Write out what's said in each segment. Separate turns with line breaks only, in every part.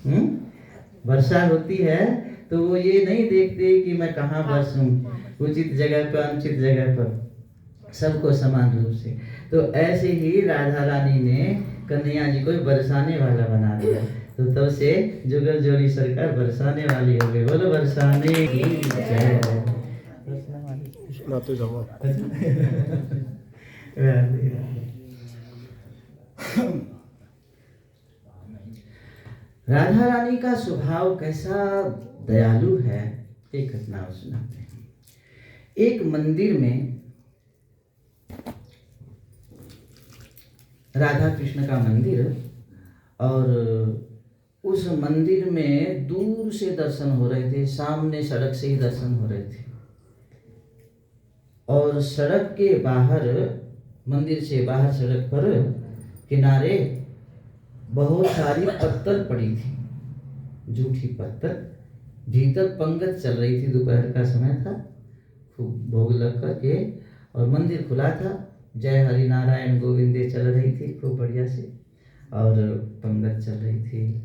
वर्षा होती है तो वो ये नहीं देखते कि मैं कहाँ बरसूं, उचित जगह पर अनुचित जगह पर, सबको समान रूप से। तो ऐसे ही राधा रानी ने कन्हैया जी को बरसाने वाला बना दिया। तो तब से जुगल जोड़ी सरकार बरसाने वाली हो गई। बोलो बरसाने की जय। राधा रानी का स्वभाव कैसा दयालु है, एक घटना सुनाते हैं। एक मंदिर में राधा कृष्ण का मंदिर, और उस मंदिर में दूर से दर्शन हो रहे थे, सामने सड़क से ही दर्शन हो रहे थे। और सड़क के बाहर, मंदिर से बाहर सड़क पर किनारे बहुत सारी पत्तल पड़ी थी, जूठी पत्तल। भीतर पंगत चल रही थी, दोपहर का समय था, खूब भोग लग करके, और मंदिर खुला था। जय हरि नारायण गोविंदे चल रही थी खूब बढ़िया से, और पंगत चल रही थी।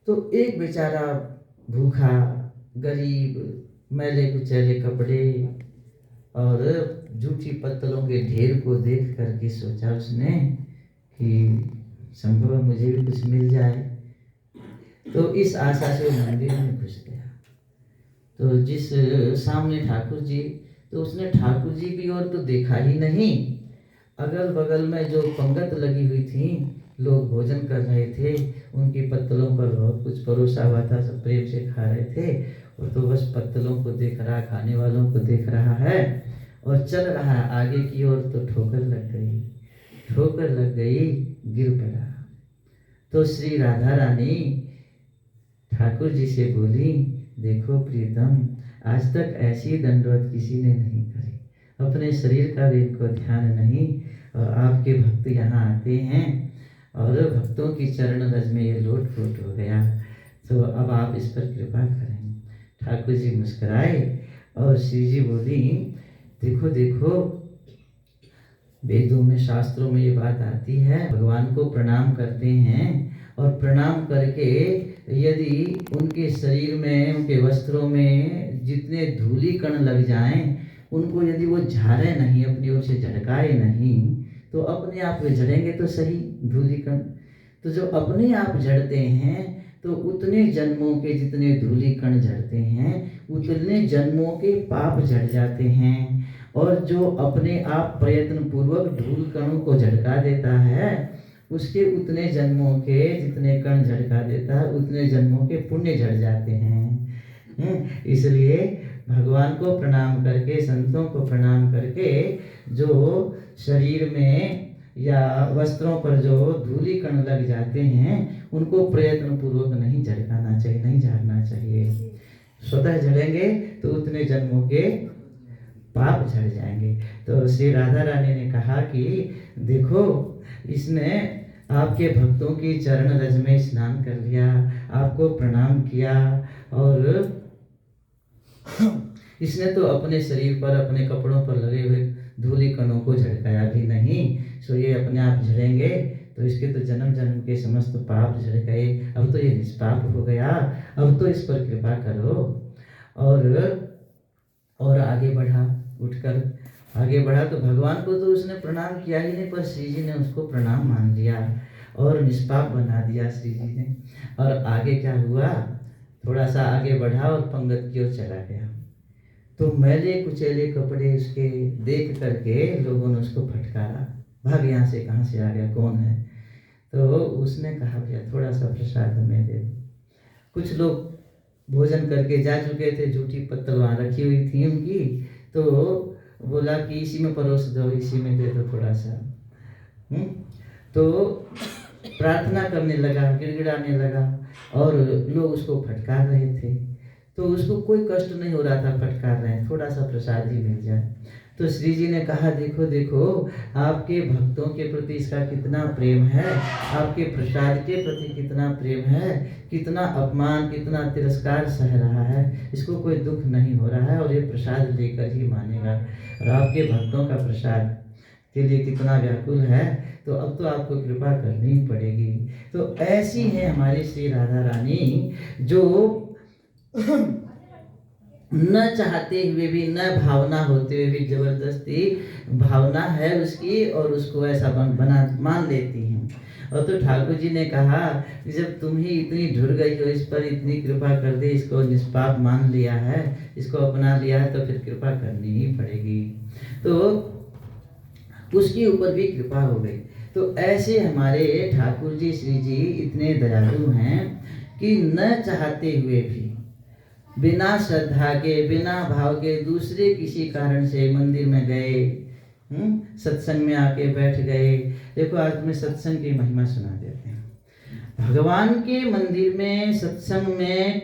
तो एक बेचारा भूखा गरीब, मैले कुचैले कपड़े और जूठी पत्तलों के ढेर को देख करके सोचा उसने कि संभव है मुझे भी कुछ मिल जाए। तो इस आशा से मंदिर में घुस गया। तो जिस सामने ठाकुर जी, तो उसने ठाकुर जी की ओर तो देखा ही नहीं। अगल बगल में जो पंगत लगी हुई थी, लोग भोजन कर रहे थे, उनकी पत्तलों पर बहुत कुछ परोसा हुआ था, सब प्रेम से खा रहे थे। वो तो बस पत्तलों को देख रहा, खाने वालों को देख रहा है और चल रहा है आगे की ओर। तो ठोकर लग गई, ठोकर लग गई, गिर पड़ा। तो श्री राधा रानी ठाकुर जी से बोली, देखो प्रीतम, आज तक ऐसी दंडवत किसी ने नहीं करी, अपने शरीर का भी इनको ध्यान नहीं, और आपके भक्त यहाँ आते हैं और भक्तों की चरण रज में ये लोट पोट हो गया, तो अब आप इस पर कृपा करें। ठाकुर जी मुस्कुराए और श्री जी बोली, देखो देखो, वेदों में शास्त्रों में ये बात आती है, भगवान को प्रणाम करते हैं और प्रणाम करके यदि उनके शरीर में, उनके वस्त्रों में जितने धूली कण लग जाएं, उनको यदि वो झाड़े नहीं, अपनी ओर से झटकाए नहीं, तो अपने आप वे झड़ेंगे तो सही धूली कण। तो जो अपने आप झड़ते हैं, तो उतने जन्मों के जितने धूली कण झड़ते हैं, उतने जन्मों के पाप झड़ जाते हैं। और जो अपने आप प्रयत्न पूर्वक धूल कणों को झटका देता है, उसके उतने जन्मों के जितने कण झटका देता है, उतने जन्मों के पुण्य झड़ जाते हैं। इसलिए भगवान को प्रणाम करके, संतों को प्रणाम करके, जो शरीर में या वस्त्रों पर जो धूली कण लग जाते हैं, उनको प्रयत्न पूर्वक नहीं झटकाना चाहिए, नहीं झाड़ना चाहिए। स्वतः झड़ेंगे तो उतने जन्मों के पाप झड़ जाएंगे। तो श्री राधा रानी ने कहा कि देखो, इसने आपके भक्तों की चरण रज में स्नान कर लिया, आपको प्रणाम किया, और इसने तो अपने शरीर पर, अपने कपड़ों पर लगे हुए धूली कणों को झटकाया भी नहीं, सो ये अपने आप झड़ेंगे, तो इसके तो जन्म जन्म के समस्त पाप झड़ गए, अब तो ये निष्पाप हो गया, अब तो इस पर कृपा करो। और आगे बढ़ा, उठकर आगे बढ़ा, तो भगवान को तो उसने प्रणाम किया ही नहीं, पर श्री जी ने उसको प्रणाम मान लिया और निष्पाप बना दिया श्री जी ने। और आगे क्या हुआ, थोड़ा सा आगे बढ़ा और पंगत की ओर चला गया। तो मैले कुचैले कपड़े उसके देख करके लोगों ने उसको फटकारा, भाग यहाँ से, कहाँ से आ गया, कौन है। तो उसने कहा, भैया थोड़ा सा प्रसाद हमें दे दो। कुछ लोग भोजन करके जा चुके थे, जूठी पत्तल वहाँ रखी हुई थी उनकी, तो बोला कि इसी में परोस दो, इसी में दे दो थोड़ा सा। तो प्रार्थना करने लगा, गिड़गिड़ाने लगा, और लोग उसको फटकार रहे थे। तो उसको कोई कष्ट नहीं हो रहा था, फटकार रहे हैं, थोड़ा सा प्रसाद ही मिल जाए। तो श्री जी ने कहा, देखो देखो, आपके भक्तों के प्रति इसका कितना प्रेम है, आपके प्रसाद के प्रति कितना प्रेम है, कितना अपमान, कितना तिरस्कार सह रहा है, इसको कोई दुख नहीं हो रहा है, और ये प्रसाद लेकर ही मानेगा, और आपके भक्तों का प्रसाद। के लिए कितना व्याकुल है, तो अब तो आपको कृपा करनी ही पड़ेगी। तो ऐसी है हमारी श्री राधा रानी, जो न चाहते हुए भी, न भावना होते हुए भी जबरदस्ती भावना है उसकी, और उसको ऐसा बना मान लेती हैं। और तो ठाकुर जी ने कहा कि जब तुम ही इतनी ढुर गई हो, इस पर इतनी कृपा कर दे, इसको निष्पाप मान लिया है, इसको अपना लिया है, तो फिर कृपा करनी ही पड़ेगी। तो उसके ऊपर भी कृपा हो गई। तो ऐसे हमारे ठाकुर जी श्री जी इतने दयालु हैं कि न चाहते हुए भी, बिना श्रद्धा के, बिना भाव के, दूसरे किसी कारण से मंदिर में गए, सत्संग में आके बैठ गए। देखो आज तुम्हें सत्संग की महिमा सुना देते हैं। भगवान के मंदिर में सत्संग में